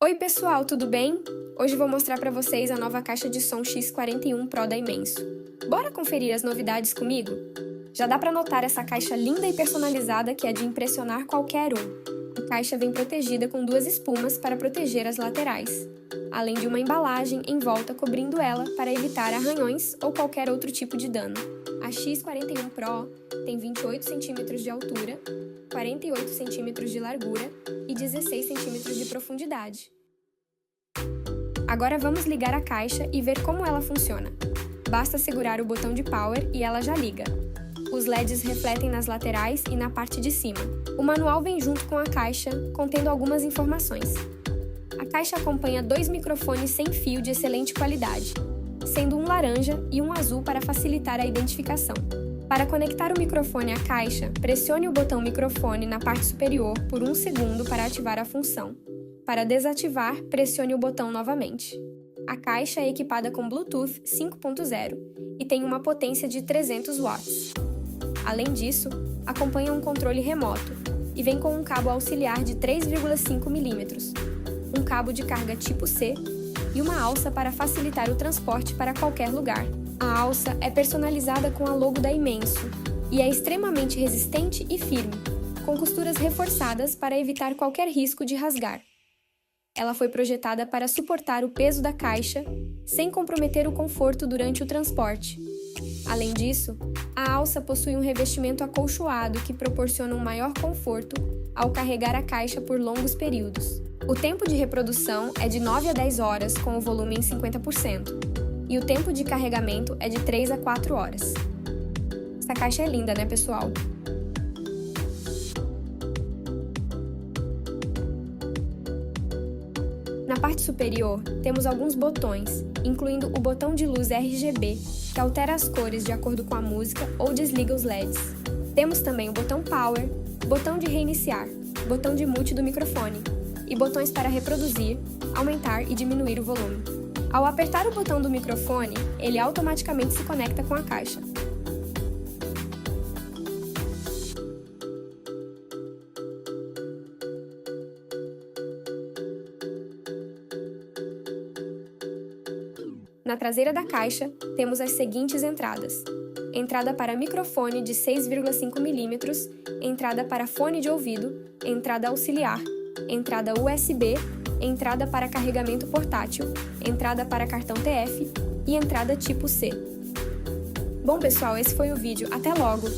Oi pessoal, tudo bem? Hoje vou mostrar para vocês a nova caixa de som X41 Pro da Imenso. Bora conferir as novidades comigo? Já dá para notar essa caixa linda e personalizada que é de impressionar qualquer um. A caixa vem protegida com duas espumas para proteger as laterais, além de uma embalagem em volta cobrindo ela para evitar arranhões ou qualquer outro tipo de dano. A X41 Pro tem 28 cm de altura, 48 cm de largura e 16 cm de profundidade. Agora vamos ligar a caixa e ver como ela funciona. Basta segurar o botão de power e ela já liga. Os LEDs refletem nas laterais e na parte de cima. O manual vem junto com a caixa, contendo algumas informações. A caixa acompanha dois microfones sem fio de excelente qualidade, sendo um laranja e um azul para facilitar a identificação. Para conectar o microfone à caixa, pressione o botão microfone na parte superior por 1 segundo para ativar a função. Para desativar, pressione o botão novamente. A caixa é equipada com Bluetooth 5.0 e tem uma potência de 300 watts. Além disso, acompanha um controle remoto e vem com um cabo auxiliar de 3,5 mm, um cabo de carga tipo C e uma alça para facilitar o transporte para qualquer lugar. A alça é personalizada com a logo da Imenso e é extremamente resistente e firme, com costuras reforçadas para evitar qualquer risco de rasgar. Ela foi projetada para suportar o peso da caixa sem comprometer o conforto durante o transporte. Além disso, a alça possui um revestimento acolchoado que proporciona um maior conforto ao carregar a caixa por longos períodos. O tempo de reprodução é de 9 a 10 horas com o volume em 50%. E o tempo de carregamento é de 3 a 4 horas. Essa caixa é linda, né, pessoal? Na parte superior, temos alguns botões, incluindo o botão de luz RGB, que altera as cores de acordo com a música ou desliga os LEDs. Temos também o botão Power, botão de reiniciar, botão de mute do microfone e botões para reproduzir, aumentar e diminuir o volume. Ao apertar o botão do microfone, ele automaticamente se conecta com a caixa. Na traseira da caixa, temos as seguintes entradas: entrada para microfone de 6,5 mm, entrada para fone de ouvido, entrada auxiliar, entrada USB, entrada para carregamento portátil, entrada para cartão TF e entrada tipo C. Bom pessoal, esse foi o vídeo. Até logo!